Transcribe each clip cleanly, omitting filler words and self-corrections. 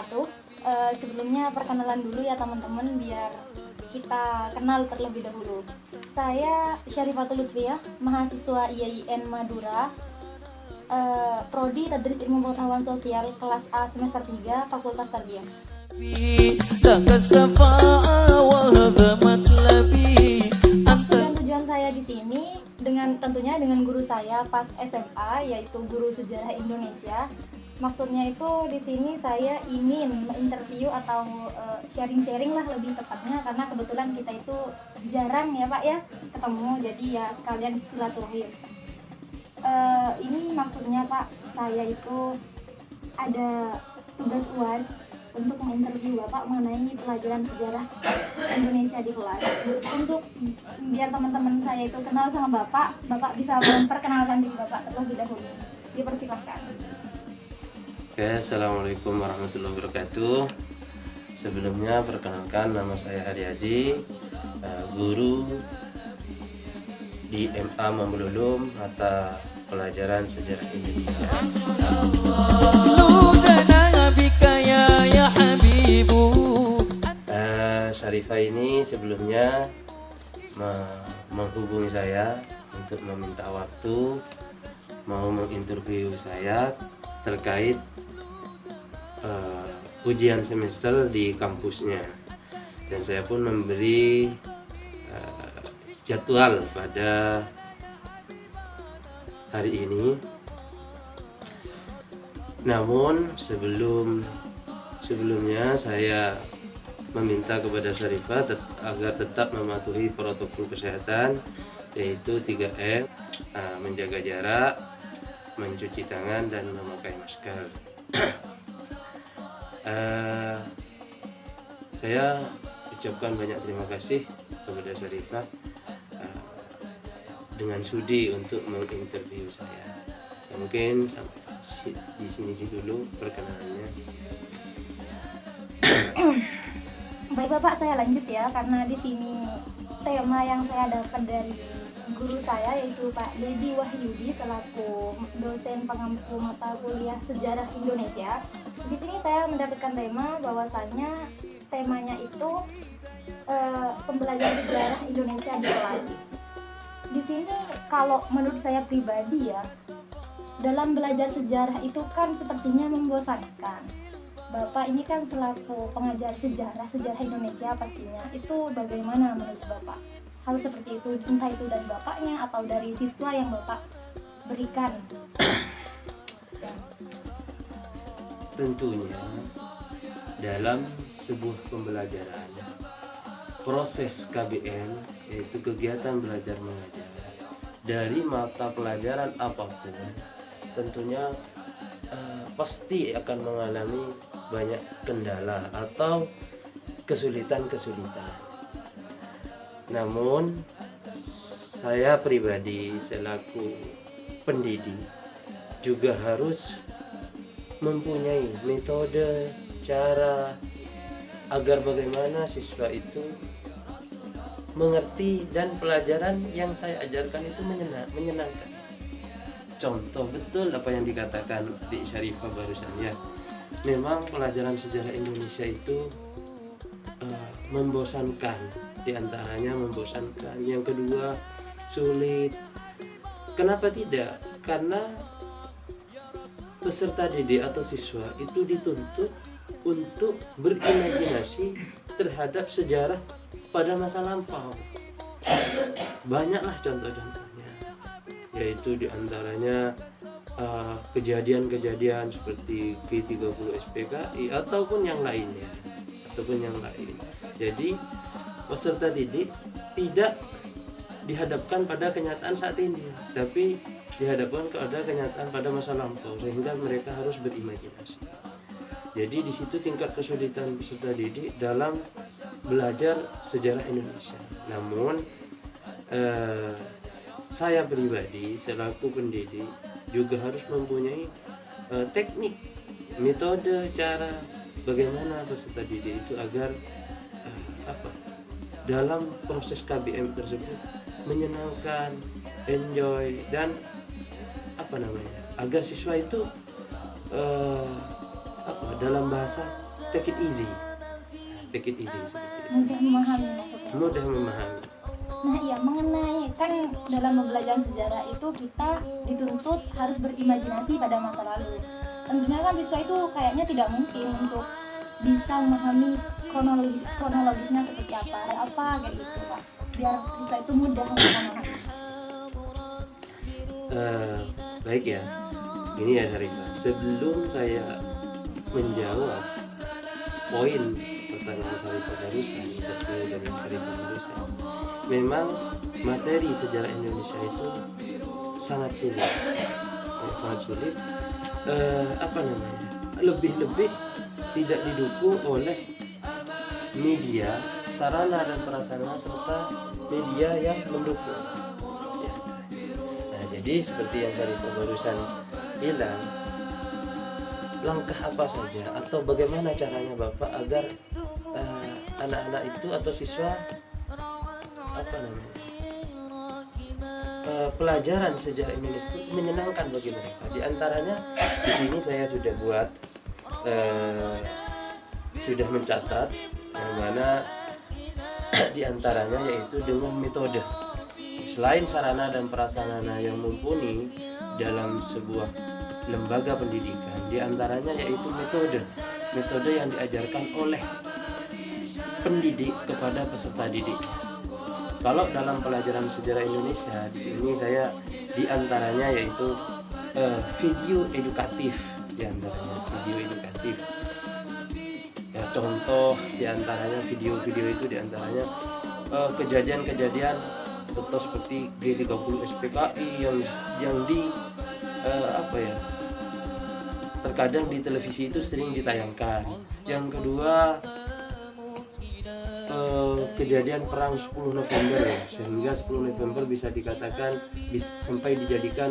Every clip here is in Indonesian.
wabarakatuh. Sebelumnya perkenalan dulu ya teman-teman, biar kita kenal terlebih dahulu. Saya Syarifatul Lutfiyah, mahasiswa IAIN Madura, Prodi Tadris Ilmu Pengetahuan Sosial kelas A semester 3, Fakultas Tarbiyah. Dan tujuan saya di sini tentunya dengan guru saya pas SMA, yaitu guru sejarah Indonesia. Maksudnya itu di sini saya ingin menginterview atau sharing-sharing lah lebih tepatnya, karena kebetulan kita itu jarang ya Pak ya ketemu, jadi ya sekalian silaturahim. Ini maksudnya Pak, saya itu ada tugas UAS untuk menginterview Bapak mengenai pelajaran sejarah Indonesia di kelas. Untuk biar teman-teman saya itu kenal sama Bapak bisa memperkenalkan diri Bapak terlebih dahulu. Dipersilakan. Oke, Assalamualaikum warahmatullahi wabarakatuh. Sebelumnya perkenalkan, nama saya Haryadi, guru di MA Mamululum mata pelajaran sejarah Indonesia. Syarifah ini sebelumnya menghubungi saya untuk meminta waktu mau menginterview saya terkait ujian semester di kampusnya, dan saya pun memberi jadwal pada hari ini. Namun sebelumnya saya meminta kepada Syarifah agar tetap mematuhi protokol kesehatan, yaitu 3M, menjaga jarak, mencuci tangan, dan memakai masker. Saya ucapkan banyak terima kasih kepada Syarifah dengan sudi untuk menginterview saya. Mungkin sampai di sini dulu perkenalannya. Baik Bapak, saya lanjut ya, karena di sini tema yang saya dapat dari guru saya yaitu Pak Dedi Wahyudi selaku dosen pengampu mata kuliah Sejarah Indonesia. Di sini saya mendapatkan tema bahwasanya temanya itu pembelajaran sejarah Indonesia di kelas. Di sini kalau menurut saya pribadi ya, dalam belajar sejarah itu kan sepertinya membosankan. Bapak ini kan selaku pengajar sejarah Indonesia pastinya, itu bagaimana menurut Bapak? Hal seperti itu, entah itu dari Bapaknya atau dari siswa yang Bapak berikan. Tentunya dalam sebuah pembelajaran, proses KBM yaitu kegiatan belajar mengajar dari mata pelajaran apapun, tentunya pasti akan mengalami banyak kendala atau kesulitan. Namun saya pribadi selaku pendidik juga harus mempunyai metode, cara agar bagaimana siswa itu mengerti dan pelajaran yang saya ajarkan itu menyenangkan. Contoh betul apa yang dikatakan di Syarifah barusan ya. Memang pelajaran sejarah Indonesia itu membosankan, diantaranya membosankan. Yang kedua, sulit. Kenapa tidak? Karena peserta didik atau siswa itu dituntut untuk berimajinasi terhadap sejarah pada masa lampau. Banyaklah contoh-contohnya, yaitu diantaranya kejadian-kejadian seperti G30 SPKI ataupun yang lainnya. Jadi peserta didik tidak dihadapkan pada kenyataan saat ini, tapi dihadapkan pada kenyataan pada masa lampau, sehingga mereka harus berimajinasi. Jadi di situ tingkat kesulitan peserta didik dalam belajar sejarah Indonesia. Namun saya pribadi selaku pendidik juga harus mempunyai teknik, metode, cara bagaimana peserta didik itu agar dalam proses KBM tersebut menyenangkan, enjoy, dan agar siswa itu dalam bahasa take it easy seperti itu. Mudah memahami maksudnya. Mudah memahami. Nah ya, mengenai kan dalam pembelajaran sejarah itu kita dituntut harus berimajinasi pada masa lalu. Tentunya kan siswa itu kayaknya tidak mungkin untuk bisa memahami kronologisnya seperti apa kayak gitu Pak, biar siswa itu mudah untuk memahami. Baik ya, ini ya Sarita, sebelum saya menjawab poin pertanyaan Sarita barusan, dari Sarita barusan, memang materi sejarah Indonesia itu sangat sulit, lebih-lebih tidak didukung oleh media, sarana dan prasarana serta media yang mendukung. Ya. Nah, jadi seperti yang Sarita barusan bilang, langkah apa saja atau bagaimana caranya Bapak agar anak-anak itu atau siswa pelajaran sejarah Indonesia itu menyenangkan bagi mereka. Di antaranya di sini saya sudah buat sudah mencatat yang mana di antaranya yaitu dengan metode. Selain sarana dan prasarana yang mumpuni dalam sebuah lembaga pendidikan, di antaranya yaitu metode yang diajarkan oleh pendidik kepada peserta didik. Kalau dalam pelajaran sejarah Indonesia di sini saya di antaranya yaitu video edukatif, di antaranya video edukatif. Ya, contoh di antaranya video-video itu di antaranya kejadian-kejadian contoh seperti G30 SPKI yang di terkadang di televisi itu sering ditayangkan. Yang kedua kejadian perang 10 November ya, sehingga 10 November bisa dikatakan sampai dijadikan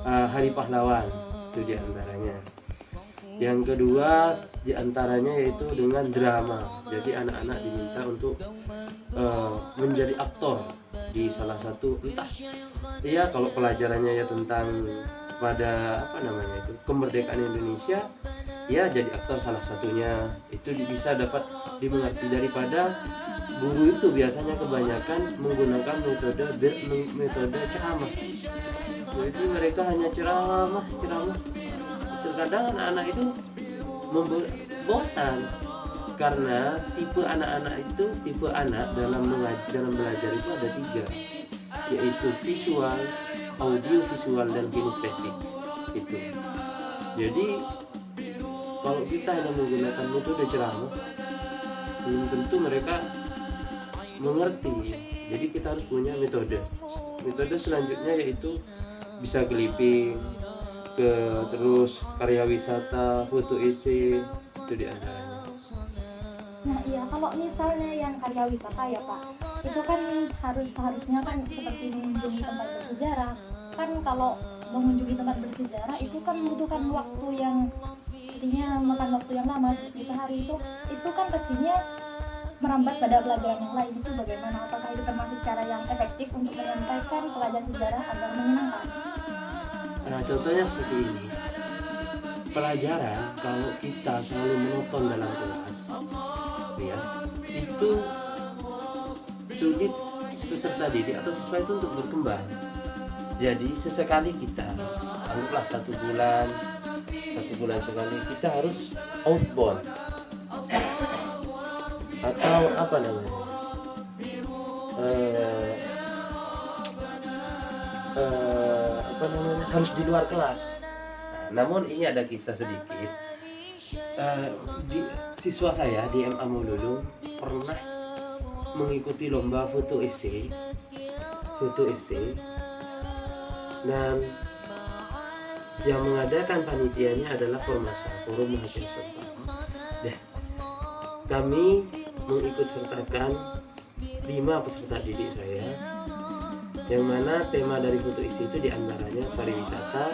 hari pahlawan, itu diantaranya. Yang kedua diantaranya yaitu dengan drama, jadi anak-anak diminta untuk menjadi aktor di salah satu, entah ya kalau pelajarannya ya tentang pada kemerdekaan Indonesia, ya jadi aktor salah satunya, itu bisa dapat dimengerti daripada guru itu biasanya kebanyakan menggunakan metode ceramah. Jadi mereka hanya ceramah. Terkadang anak-anak itu bosan karena tipe anak dalam belajar itu ada 3, yaitu visual, audio visual, dan kinestetik itu. Jadi kalau kita hanya menggunakan metode ceramah, belum tentu mereka mengerti. Jadi kita harus punya metode selanjutnya yaitu bisa clipping, terus karya wisata, foto esai, itu diantaranya. Nah iya, kalau misalnya yang karya wisata ya Pak, itu kan harusnya kan seperti mengunjungi tempat bersejarah. Kan kalau mengunjungi tempat bersejarah itu kan membutuhkan waktu yang makan waktu yang lama seperti sehari, itu kan pastinya merambat pada pelajaran yang lain. Itu bagaimana? Apakah itu termasuk cara yang efektif untuk menyampaikan pelajaran sejarah agar menyenangkan? Nah, contohnya seperti ini. Pelajaran kalau kita selalu menonton dalam kelas, ya, itu sulit peserta didik atau siswa itu untuk berkembang. Jadi sesekali kita, anggaplah satu bulan sekali kita harus outbound atau harus di luar kelas. Namun ini ada kisah sedikit. Siswa saya di MA Mululung pernah mengikuti lomba foto esai, dan yang mengadakan panitianya adalah forum mahasiswa. Kami mengikut sertakan 5 peserta didik saya, yang mana tema dari foto esai itu diantaranya pariwisata,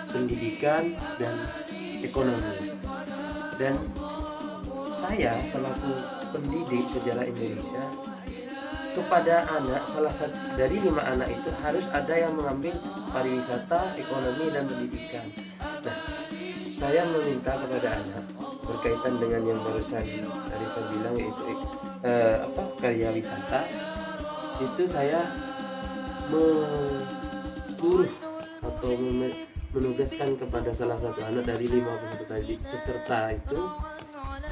pendidikan, dan ekonomi. Dan saya selaku pendidik sejarah Indonesia, kepada anak, salah satu dari 5 anak itu harus ada yang mengambil pariwisata, ekonomi, dan pendidikan. Nah, saya meminta kepada anak berkaitan dengan yang barusan tadi saya bilang, yaitu karya wisata, itu saya menuruh atau menugaskan kepada salah satu anak dari 5 peserta itu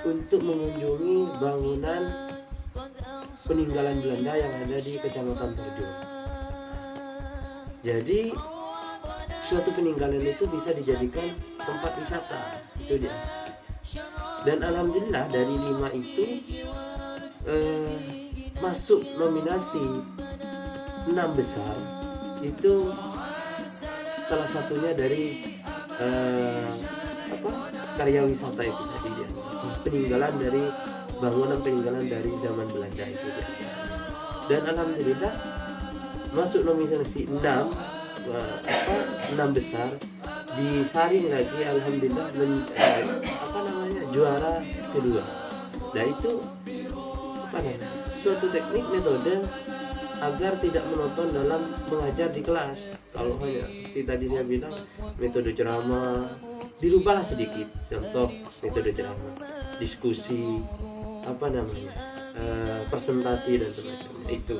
untuk mengunjungi bangunan peninggalan Belanda yang ada di Kecamatan Terjun. Jadi suatu peninggalan itu bisa dijadikan tempat wisata, itu dia. Dan alhamdulillah dari 5 itu masuk nominasi 6 besar. Itu salah satunya dari karya wisata itu tadi ya, peninggalan dari peninggalan dari zaman Belanda itu ya. Dan alhamdulillah masuk nominasi 6 besar, disaring lagi alhamdulillah juara kedua. Nah itu suatu teknik metode agar tidak monoton dalam mengajar di kelas. Kalau hanya seperti tadi saya bilang metode ceramah, dirubah sedikit. Contoh metode ceramah, diskusi, presentasi dan semacamnya itu.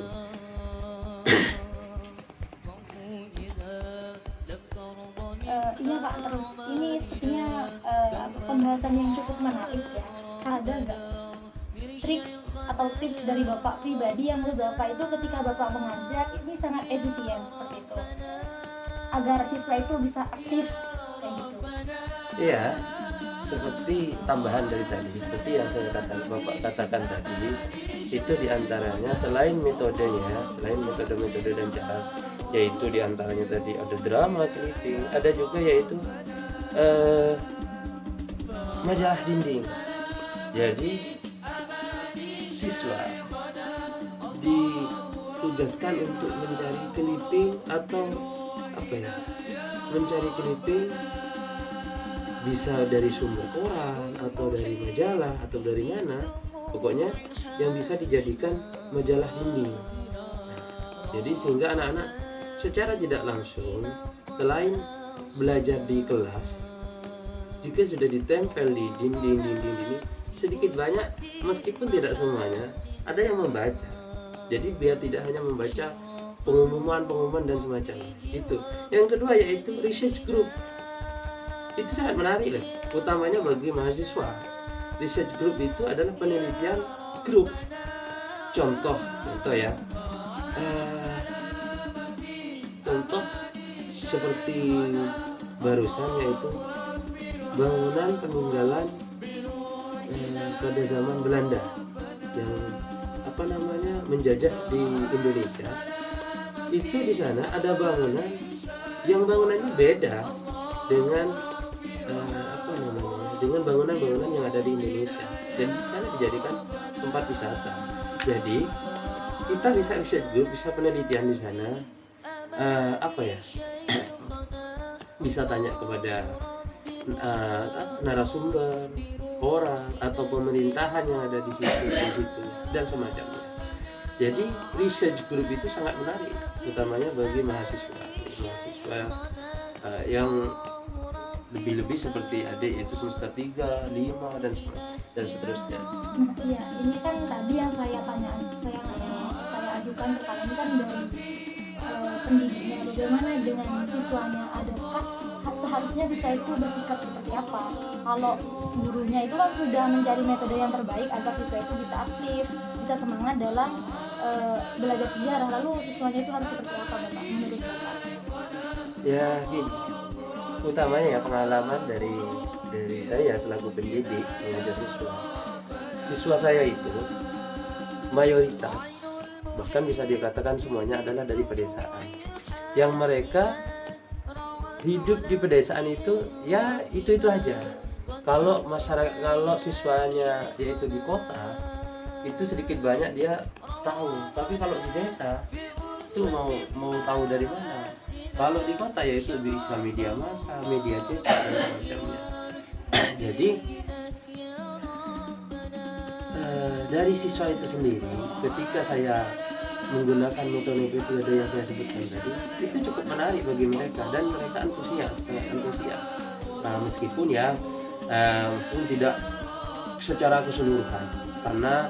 Iya Pak, terus ini sepertinya pembahasan yang cukup menarik ya. Ada nggak trik atau tips dari Bapak pribadi yang menurut Bapak itu ketika Bapak mengajar ini sangat efisien seperti itu, agar siswa itu bisa aktif kayak gitu? Iya, seperti tambahan dari tadi, seperti yang saya Bapak katakan tadi, itu diantaranya selain metodenya, selain metode-metode dan cara, yaitu diantaranya tadi ada drama, clipping, ada juga yaitu majalah dinding. Jadi siswa ditugaskan untuk mencari clipping atau mencari clipping, bisa dari sumber koran atau dari majalah atau dari mana, pokoknya yang bisa dijadikan majalah dinding. Jadi sehingga anak-anak secara tidak langsung selain belajar di kelas, jika sudah ditempel di dinding ini sedikit banyak, meskipun tidak semuanya, ada yang membaca. Jadi biar tidak hanya membaca pengumuman dan semacamnya. Itu. Yang kedua yaitu research group. Itu sangat menarik loh, utamanya bagi mahasiswa. Research group itu adalah penelitian grup. Contoh ya. Contoh seperti barusan yaitu bangunan peninggalan pada zaman Belanda yang menjajah di Indonesia. Itu di sana ada bangunan yang bangunannya beda dengan dengan bangunan-bangunan yang ada di Indonesia, dan di sana dijadikan tempat wisata. Jadi kita bisa research group, bisa penelitian di sana, bisa tanya kepada narasumber, orang atau pemerintahan yang ada di situ dan semacamnya. Jadi research group itu sangat menarik, utamanya bagi mahasiswa yang lebih seperti adik itu semester 3, 5 dan seterusnya. Iya, ini kan tadi yang saya ajukan ke kalian kan dari pendidiknya, bagaimana dengan siswanya, adakah seharusnya siswa itu bersikap seperti apa? Kalau gurunya itu kan sudah mencari metode yang terbaik agar siswa itu bisa aktif, bisa semangat dalam belajar sejarah, lalu siswanya itu harus seperti apa Bapak, menurut Bapak? Ya gini, utamanya ya pengalaman dari saya selaku pendidik mengajar siswa saya itu mayoritas, bahkan bisa dikatakan semuanya adalah dari pedesaan, yang mereka hidup di pedesaan itu ya itu aja. Kalau siswanya yaitu di kota itu sedikit banyak dia tahu, tapi kalau di desa itu mau tahu dari mana? Kalau di kota ya itu bisa media massa, media cetak dan semacamnya. Jadi dari siswa itu sendiri, ketika saya menggunakan metode yang saya sebutkan tadi, itu cukup menarik bagi mereka dan mereka sangat antusias. meskipun ya pun tidak secara keseluruhan, karena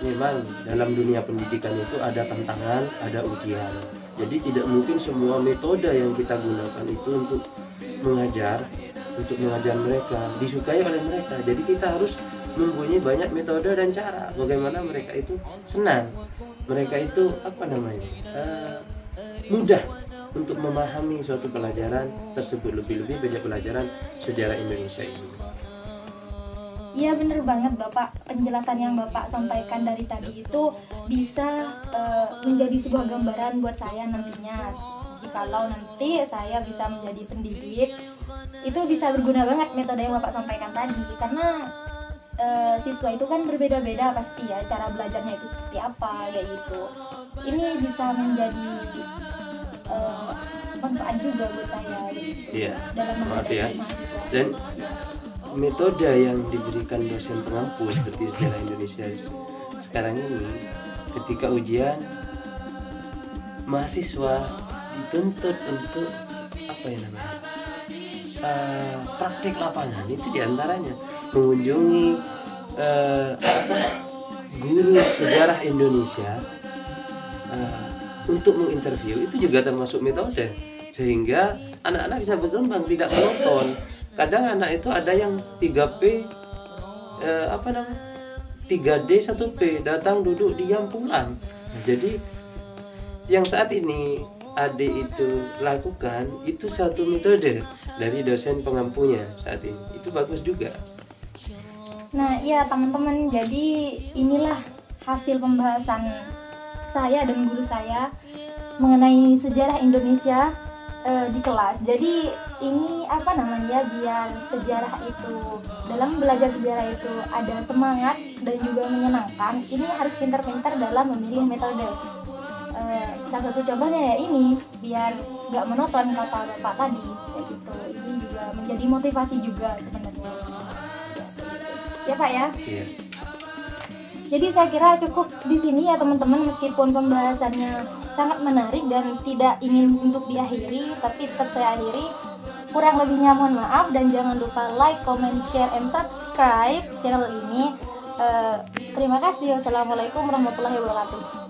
memang dalam dunia pendidikan itu ada tantangan, ada ujian. Jadi tidak mungkin semua metode yang kita gunakan itu untuk mengajar mereka disukai oleh mereka. Jadi kita harus mempunyai banyak metode dan cara bagaimana mereka itu senang, mereka itu mudah untuk memahami suatu pelajaran tersebut, lebih-lebih banyak pelajaran sejarah Indonesia ini. Iya bener banget Bapak, penjelasan yang Bapak sampaikan dari tadi itu bisa menjadi sebuah gambaran buat saya nantinya. Jikalau nanti saya bisa menjadi pendidik, itu bisa berguna banget metode yang Bapak sampaikan tadi. Karena siswa itu kan berbeda-beda pasti ya, cara belajarnya itu seperti apa kayak gitu. Ini bisa menjadi manfaat juga buat saya gitu, Iya, dalam menghadapi ya. mahasiswa. Dan metode yang diberikan dosen pengampu seperti sejarah Indonesia sekarang ini, ketika ujian mahasiswa dituntut untuk praktik lapangan. Itu diantaranya mengunjungi guru sejarah Indonesia untuk menginterview. Itu juga termasuk metode, sehingga anak-anak bisa berkembang, tidak monoton. Kadang anak itu ada yang 3P 3D 1P, datang, duduk, diam, pulang. Jadi yang saat ini adik itu lakukan itu satu metode dari dosen pengampunya saat ini. Itu bagus juga. Nah iya teman-teman, jadi inilah hasil pembahasan saya dan guru saya mengenai sejarah Indonesia di kelas. Jadi ini biar sejarah itu, dalam belajar sejarah itu ada semangat dan juga menyenangkan. Ini harus pintar-pintar dalam memilih metode. Salah satu contohnya ya ini, biar nggak monoton kata Bapak tadi kayak gitu. Ini juga menjadi motivasi juga sebenarnya ya Pak ya. Iya. Jadi saya kira cukup di sini ya teman-teman, meskipun pembahasannya sangat menarik dan tidak ingin untuk diakhiri, tapi tetap saya akhiri. Kurang lebihnya mohon maaf, dan jangan lupa like, comment, share, and subscribe channel ini. Terima kasih. Wassalamualaikum warahmatullahi wabarakatuh.